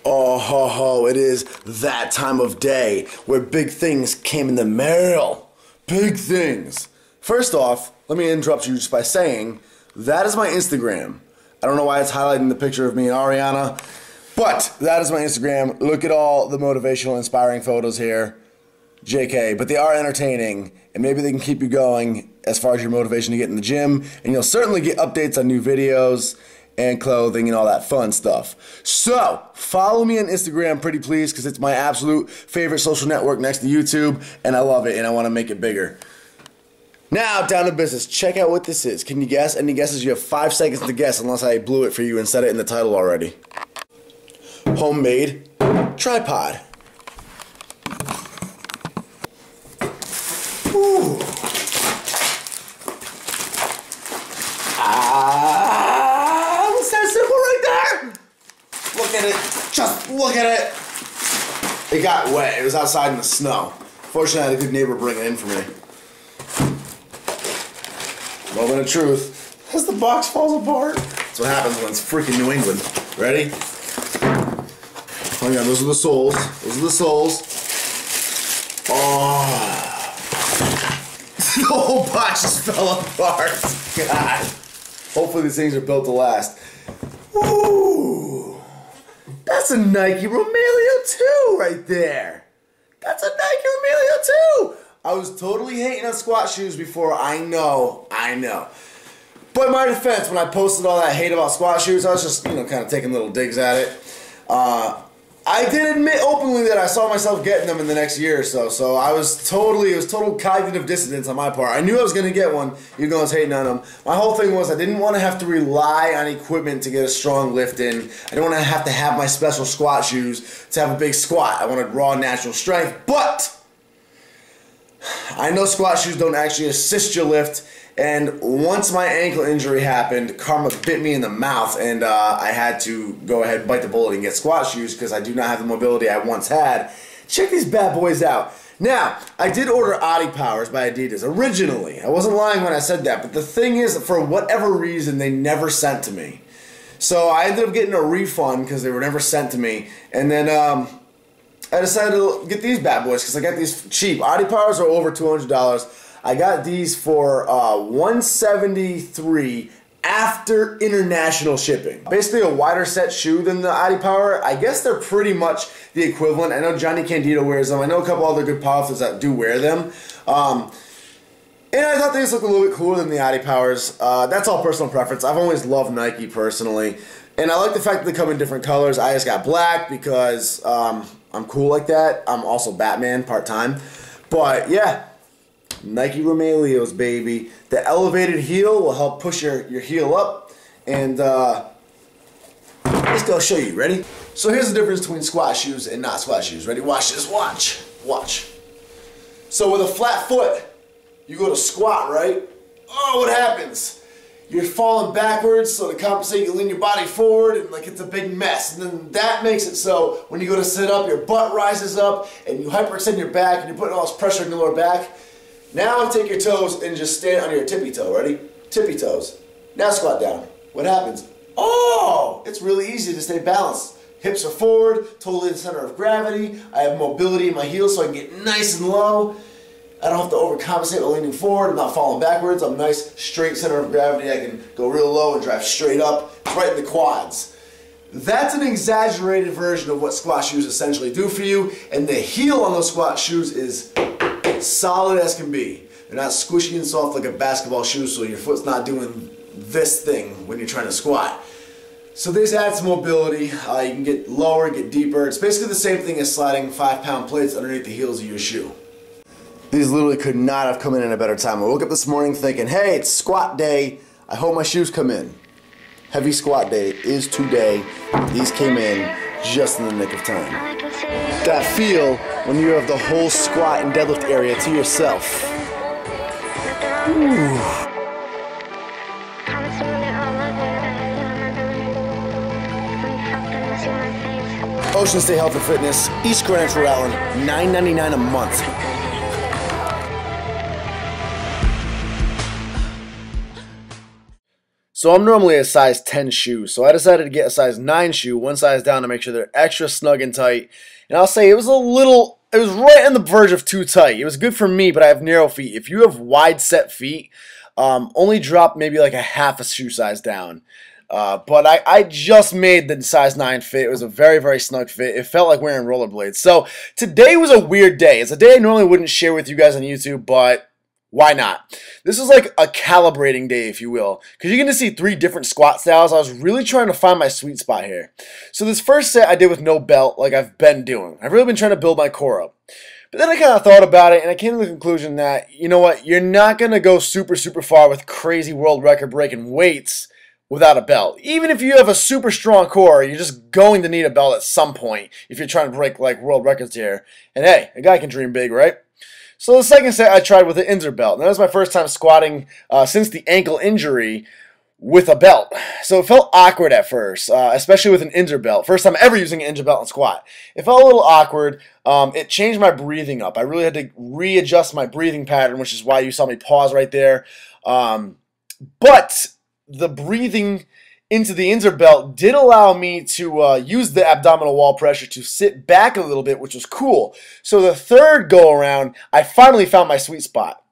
Oh ho ho, it is that time of day where big things came in the mail. Big things. First off, let me interrupt you just by saying, that is my Instagram. I don't know why it's highlighting the picture of me and Ariana, but that is my Instagram. Look at all the motivational, inspiring photos here. JK, but they are entertaining, and maybe they can keep you going as far as your motivation to get in the gym, and you'll certainly get updates on new videos and clothing and all that fun stuff. So, follow me on Instagram, pretty please, because it's my absolute favorite social network next to YouTube, and I love it, and I want to make it bigger. Now, down to business. Check out what this is. Can you guess? Any guesses? You have 5 seconds to guess, unless I blew it for you and said it in the title already. Homemade tripod. Ooh. Was that simple right there? Look at it. Just look at it. It got wet. It was outside in the snow. Fortunately, I had a good neighbor bring it in for me. Moment of truth. As the box falls apart. That's what happens when it's freaking New England. Ready? Oh yeah, those are the soles. Those are the soles. Oh. The whole box just fell apart. God. Hopefully these things are built to last. Ooh. That's a Nike Romelio 2 right there. That's a Nike Romelio 2. I was totally hating on squat shoes before. I know. But in my defense, when I posted all that hate about squat shoes, I was just, kind of taking little digs at it. I did admit openly that I saw myself getting them in the next year or so. So it was total cognitive dissonance on my part. I knew I was going to get one, even though I was hating on them. My whole thing was I didn't want to have to rely on equipment to get a strong lift in. I didn't want to have my special squat shoes to have a big squat. I wanted raw, natural strength. But I know squat shoes don't actually assist your lift. And once my ankle injury happened, karma bit me in the mouth, and I had to go ahead and bite the bullet and get squat shoes because I do not have the mobility I once had. Check these bad boys out. Now, I did order Adi Powers by Adidas originally. I wasn't lying when I said that, but the thing is, for whatever reason, they never sent to me. So I ended up getting a refund because they were never sent to me, and then I decided to get these bad boys because I got these cheap. Adi Powers are over $200. I got these for $173 after international shipping. Basically a wider set shoe than the Adi Power. I guess they're pretty much the equivalent. I know Johnny Candido wears them. I know a couple other good powerlifters that do wear them. And I thought they just looked a little bit cooler than the Adi Powers. That's all personal preference. I've always loved Nike personally. And I like the fact that they come in different colors. I just got black because I'm cool like that. I'm also Batman part-time. But yeah. Nike Romelios, baby. The elevated heel will help push your heel up. And let's go show you. Ready? So here's the difference between squat shoes and not squat shoes. Ready? Watch this. Watch. So with a flat foot, you go to squat, right? Oh, what happens? You're falling backwards, so to compensate, you lean your body forward, and like it's a big mess. And then that makes it so when you go to sit up, your butt rises up, and you hyperextend your back, and you're putting all this pressure on your lower back. Now take your toes and just stand on your tippy toe. Ready? Tippy toes. Now squat down. What happens? Oh! It's really easy to stay balanced. Hips are forward, totally in the center of gravity. I have mobility in my heels so I can get nice and low. I don't have to overcompensate by leaning forward. I'm not falling backwards. I'm nice, straight center of gravity. I can go real low and drive straight up. It's right in the quads. That's an exaggerated version of what squat shoes essentially do for you. And the heel on those squat shoes is solid as can be. They're not squishy and soft like a basketball shoe, so your foot's not doing this thing when you're trying to squat. So this adds mobility. You can get lower, get deeper. It's basically the same thing as sliding 5-pound plates underneath the heels of your shoe. These literally could not have come in a better time. I woke up this morning thinking, hey, it's squat day. I hope my shoes come in. Heavy squat day is today. These came in just in the nick of time. That feel when you have the whole squat and deadlift area to yourself. Ooh. Ocean State Health and Fitness, East Greenwich, Rhode Island, $9.99 a month. So I'm normally a size 10 shoe, so I decided to get a size 9 shoe, one size down to make sure they're extra snug and tight. And I'll say it was right on the verge of too tight. It was good for me, but I have narrow feet. If you have wide set feet, only drop maybe like a half a shoe size down. But I just made the size 9 fit. It was a very, very snug fit. It felt like wearing rollerblades. So today was a weird day. It's a day I normally wouldn't share with you guys on YouTube, but why not? This is like a calibrating day, if you will, because you're going to see 3 different squat styles. I was really trying to find my sweet spot here. So this first set I did with no belt, like I've been doing. I've really been trying to build my core up. But then I kind of thought about it, and I came to the conclusion that, you know what, you're not going to go super, super far with crazy world record breaking weights without a belt. Even if you have a super strong core, you're just going to need a belt at some point if you're trying to break like world records here. And hey, a guy can dream big, right? So the second set I tried with an Inzer belt. And that was my first time squatting since the ankle injury with a belt. So it felt awkward at first, especially with an Inzer belt. First time ever using an Inzer belt in squat. It felt a little awkward. It changed my breathing up. I really had to readjust my breathing pattern, which is why you saw me pause right there. But the breathing into the Inzer belt did allow me to use the abdominal wall pressure to sit back a little bit, which was cool. So the third go around, I finally found my sweet spot.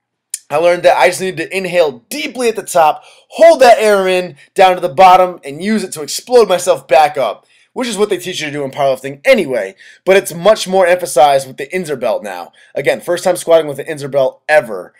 I learned that I just needed to inhale deeply at the top, hold that air in down to the bottom, and use it to explode myself back up, which is what they teach you to do in powerlifting anyway, but it's much more emphasized with the Inzer belt now. Again, first time squatting with the Inzer belt ever.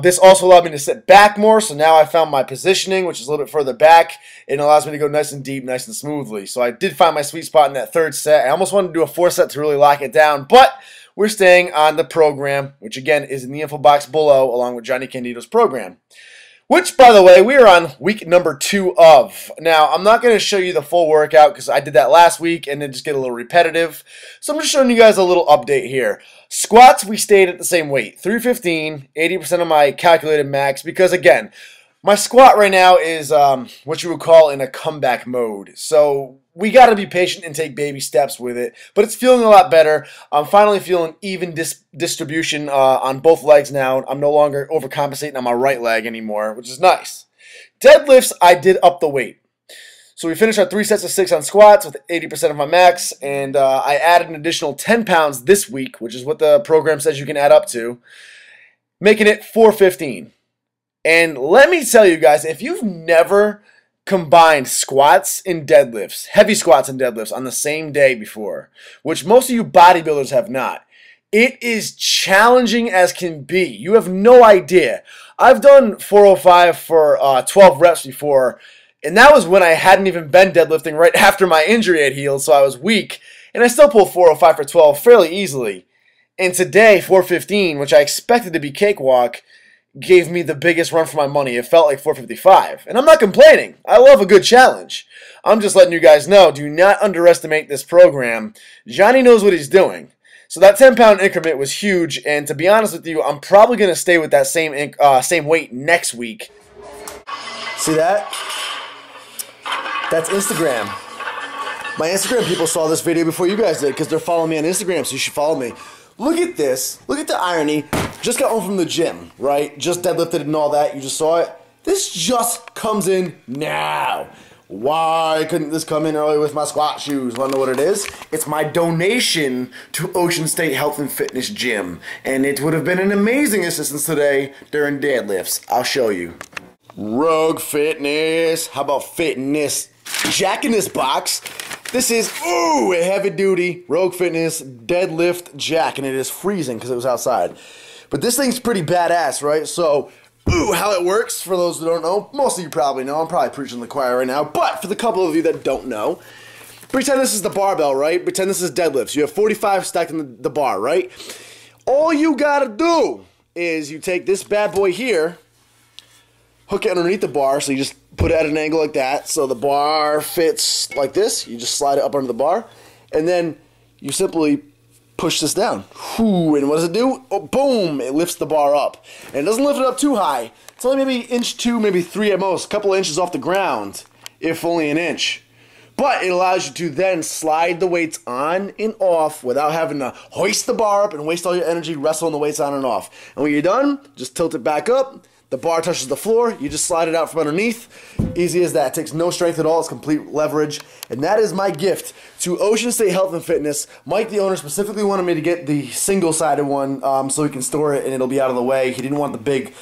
This also allowed me to sit back more, so now I found my positioning, which is a little bit further back, and it allows me to go nice and deep, nice and smoothly. So I did find my sweet spot in that third set. I almost wanted to do a 4th set to really lock it down, but we're staying on the program, which again is in the info box below, along with Johnny Candido's program. Which, by the way, we are on week number 2 of. Now, I'm not going to show you the full workout because I did that last week and it just get a little repetitive. So I'm just showing you guys a little update here. Squats, we stayed at the same weight. 315, 80% of my calculated max because, again, my squat right now is what you would call in a comeback mode. So we got to be patient and take baby steps with it. But it's feeling a lot better. I'm finally feeling even distribution on both legs now. I'm no longer overcompensating on my right leg anymore, which is nice. Deadlifts, I did up the weight. So we finished our 3 sets of 6 on squats with 80% of my max. And I added an additional 10 pounds this week, which is what the program says you can add up to, making it 415. And let me tell you guys, if you've never combined squats and deadlifts, heavy squats and deadlifts on the same day before, which most of you bodybuilders have not, it is challenging as can be. You have no idea. I've done 405 for 12 reps before, and that was when I hadn't even been deadlifting right after my injury had healed, so I was weak, and I still pulled 405 for 12 fairly easily. And today, 415, which I expected to be cakewalk, gave me the biggest run for my money. It felt like 455. And I'm not complaining. I love a good challenge. I'm just letting you guys know, do not underestimate this program. Johnny knows what he's doing. So that 10-pound increment was huge, and to be honest with you, I'm probably going to stay with that same weight next week. See that? That's Instagram. My Instagram people saw this video before you guys did because they're following me on Instagram, so you should follow me. Look at this. Look at the irony. Just got home from the gym, right? Just deadlifted and all that. You just saw it. This just comes in now. Why couldn't this come in early with my squat shoes? Want to know what it is? It's my donation to Ocean State Health and Fitness Gym. And it would have been an amazing assistance today during deadlifts. I'll show you. Rogue Fitness. How about fitness? Jack in this box. This is, ooh, a heavy-duty Rogue Fitness deadlift jack, and it is freezing because it was outside. But this thing's pretty badass, right? So, ooh, how it works, for those who don't know, most of you probably know, I'm probably preaching to the choir right now, but for the couple of you that don't know, pretend this is the barbell, right? Pretend this is deadlifts. You have 45 stacked in the bar, right? All you gotta do is you take this bad boy here, hook it underneath the bar, so you just put it at an angle like that, so the bar fits like this. You just slide it up under the bar, and then you simply push this down. Whew, and what does it do? Oh, boom! It lifts the bar up. And it doesn't lift it up too high. It's only maybe 1, 2, maybe 3 at most. A couple of inches off the ground, if only an inch. But it allows you to then slide the weights on and off without having to hoist the bar up and waste all your energy wrestling the weights on and off. And when you're done, just tilt it back up. The bar touches the floor, you just slide it out from underneath. Easy as that. It takes no strength at all, it's complete leverage. And that is my gift to Ocean State Health and Fitness. Mike, the owner, specifically wanted me to get the single-sided one so he can store it and it'll be out of the way. He didn't want the big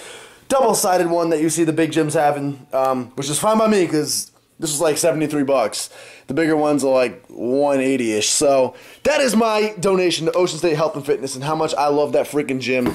double-sided one that you see the big gyms having, which is fine by me because this was like 73 bucks. The bigger ones are like 180-ish. So that is my donation to Ocean State Health and Fitness and how much I love that freaking gym.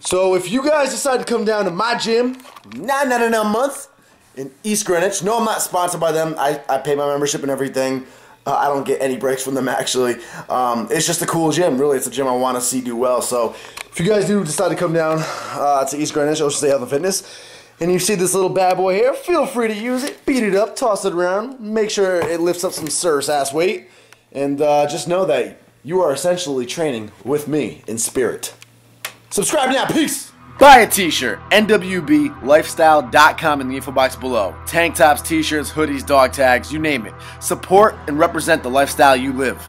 So if you guys decide to come down to my gym, $9.99 a month in East Greenwich. No, I'm not sponsored by them. I pay my membership and everything. I don't get any breaks from them, actually. It's just a cool gym. Really, it's a gym I want to see do well. So if you guys do decide to come down to East Greenwich, Ocean State Health and Fitness, and you see this little bad boy here, feel free to use it. Beat it up, toss it around. Make sure it lifts up some serious ass weight. And just know that you are essentially training with me in spirit. Subscribe now, peace! Buy a t-shirt, nwblifestyle.com in the info box below. Tank tops, t-shirts, hoodies, dog tags, you name it. Support and represent the lifestyle you live.